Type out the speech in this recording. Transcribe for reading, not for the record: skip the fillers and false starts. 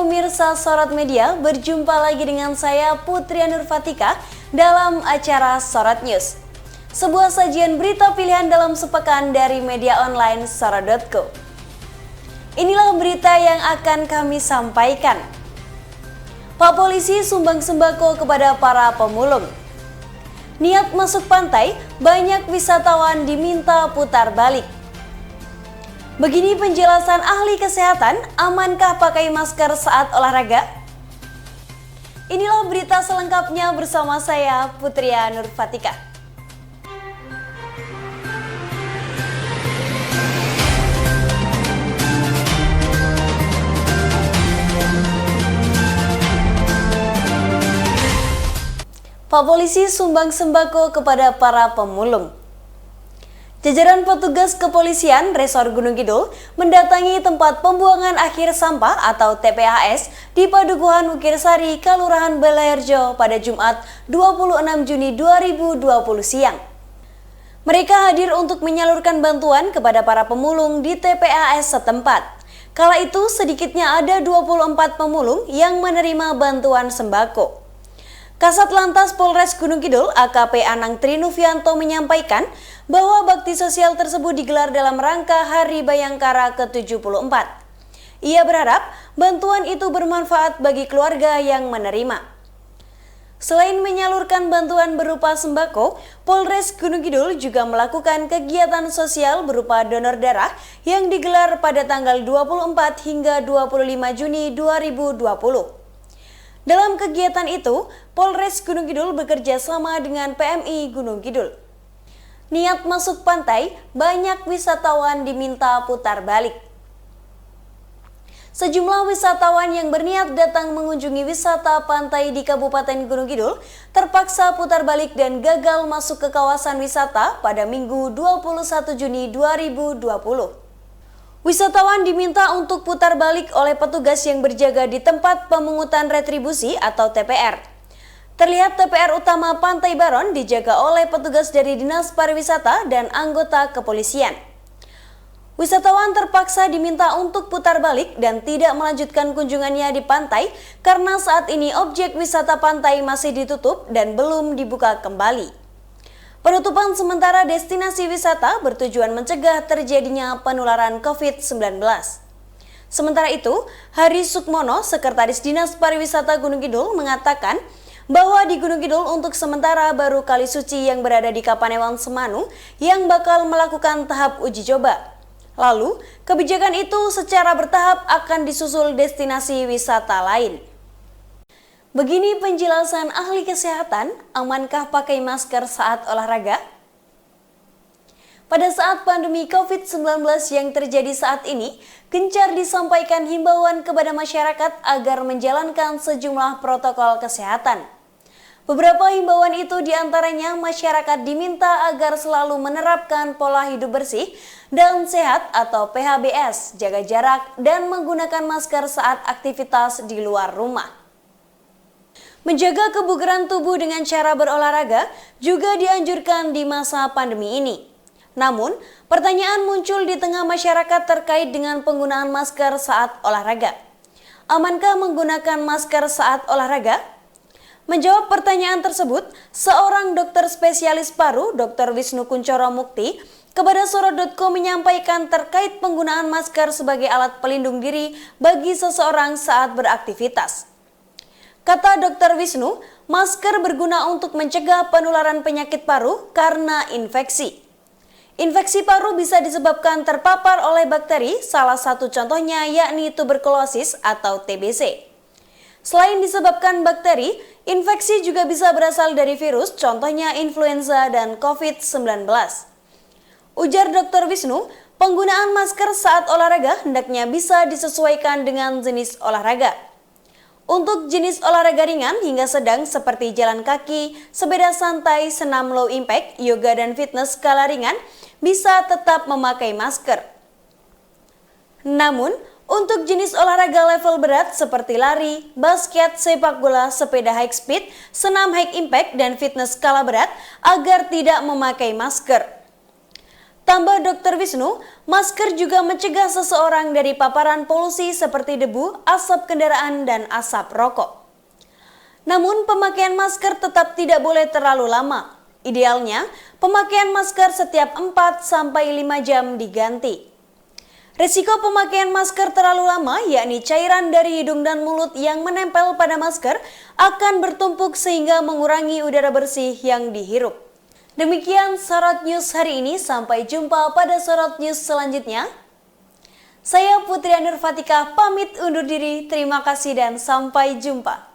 pemirsa Sorot Media, berjumpa lagi dengan saya Putri Nurfatika dalam acara Sorot News. Sebuah sajian berita pilihan dalam sepekan dari media online sorot.co. Inilah berita yang akan kami sampaikan. Pak Polisi sumbang sembako kepada para pemulung. Niat masuk pantai, banyak wisatawan diminta putar balik. Begini penjelasan ahli kesehatan, amankah pakai masker saat olahraga? Inilah berita selengkapnya bersama saya Putri Nurfatika. Pak Polisi sumbang sembako kepada para pemulung. Jajaran petugas kepolisian Resor Gunung Kidul mendatangi tempat pembuangan akhir sampah atau TPAS di Padukuhan Wukirsari, Kelurahan Balairjo pada Jumat 26 Juni 2020 siang. Mereka hadir untuk menyalurkan bantuan kepada para pemulung di TPAS setempat. Kala itu sedikitnya ada 24 pemulung yang menerima bantuan sembako. Kasat Lantas Polres Gunung Kidul AKP Anang Trinuvianto menyampaikan bahwa bakti sosial tersebut digelar dalam rangka Hari Bayangkara ke-74. Ia berharap bantuan itu bermanfaat bagi keluarga yang menerima. Selain menyalurkan bantuan berupa sembako, Polres Gunung Kidul juga melakukan kegiatan sosial berupa donor darah yang digelar pada tanggal 24 hingga 25 Juni 2020. Dalam kegiatan itu, Polres Gunung Kidul bekerja sama dengan PMI Gunung Kidul. Niat masuk pantai, banyak wisatawan diminta putar balik. Sejumlah wisatawan yang berniat datang mengunjungi wisata pantai di Kabupaten Gunung Kidul terpaksa putar balik dan gagal masuk ke kawasan wisata pada Minggu 21 Juni 2020. Wisatawan diminta untuk putar balik oleh petugas yang berjaga di tempat pemungutan retribusi atau TPR. Terlihat TPR utama Pantai Baron dijaga oleh petugas dari Dinas Pariwisata dan anggota kepolisian. Wisatawan terpaksa diminta untuk putar balik dan tidak melanjutkan kunjungannya di pantai karena saat ini objek wisata pantai masih ditutup dan belum dibuka kembali. Penutupan sementara destinasi wisata bertujuan mencegah terjadinya penularan COVID-19. Sementara itu, Hari Sukmono, Sekretaris Dinas Pariwisata Gunung Kidul mengatakan bahwa di Gunung Kidul untuk sementara baru Kali Suci yang berada di Kapanewon Semanu yang bakal melakukan tahap uji coba. Lalu, kebijakan itu secara bertahap akan disusul destinasi wisata lain. Begini penjelasan ahli kesehatan, amankah pakai masker saat olahraga? Pada saat pandemi COVID-19 yang terjadi saat ini, gencar disampaikan himbauan kepada masyarakat agar menjalankan sejumlah protokol kesehatan. Beberapa himbauan itu diantaranya masyarakat diminta agar selalu menerapkan pola hidup bersih dan sehat atau PHBS, jaga jarak, dan menggunakan masker saat aktivitas di luar rumah. Menjaga kebugaran tubuh dengan cara berolahraga juga dianjurkan di masa pandemi ini. Namun, pertanyaan muncul di tengah masyarakat terkait dengan penggunaan masker saat olahraga. Amankah menggunakan masker saat olahraga? Menjawab pertanyaan tersebut, seorang dokter spesialis paru, Dr. Wisnu Kuncoro Mukti, kepada Sorot.co menyampaikan terkait penggunaan masker sebagai alat pelindung diri bagi seseorang saat beraktivitas. Kata Dr. Wisnu, masker berguna untuk mencegah penularan penyakit paru karena infeksi. Infeksi paru bisa disebabkan terpapar oleh bakteri, salah satu contohnya yakni tuberkulosis atau TBC. Selain disebabkan bakteri, infeksi juga bisa berasal dari virus, contohnya influenza dan COVID-19. Ujar Dr. Wisnu, penggunaan masker saat olahraga hendaknya bisa disesuaikan dengan jenis olahraga. Untuk jenis olahraga ringan hingga sedang seperti jalan kaki, sepeda santai, senam low impact, yoga dan fitness skala ringan bisa tetap memakai masker. Namun, untuk jenis olahraga level berat seperti lari, basket, sepak bola, sepeda high speed, senam high impact, dan fitness skala berat agar tidak memakai masker. Tambah Dr. Wisnu, masker juga mencegah seseorang dari paparan polusi seperti debu, asap kendaraan, dan asap rokok. Namun pemakaian masker tetap tidak boleh terlalu lama. Idealnya, pemakaian masker setiap 4-5 jam diganti. Risiko pemakaian masker terlalu lama, yakni cairan dari hidung dan mulut yang menempel pada masker, akan bertumpuk sehingga mengurangi udara bersih yang dihirup. Demikian Sorot News hari ini, sampai jumpa pada Sorot News selanjutnya. Saya Putri Nur Fatika pamit undur diri, terima kasih dan sampai jumpa.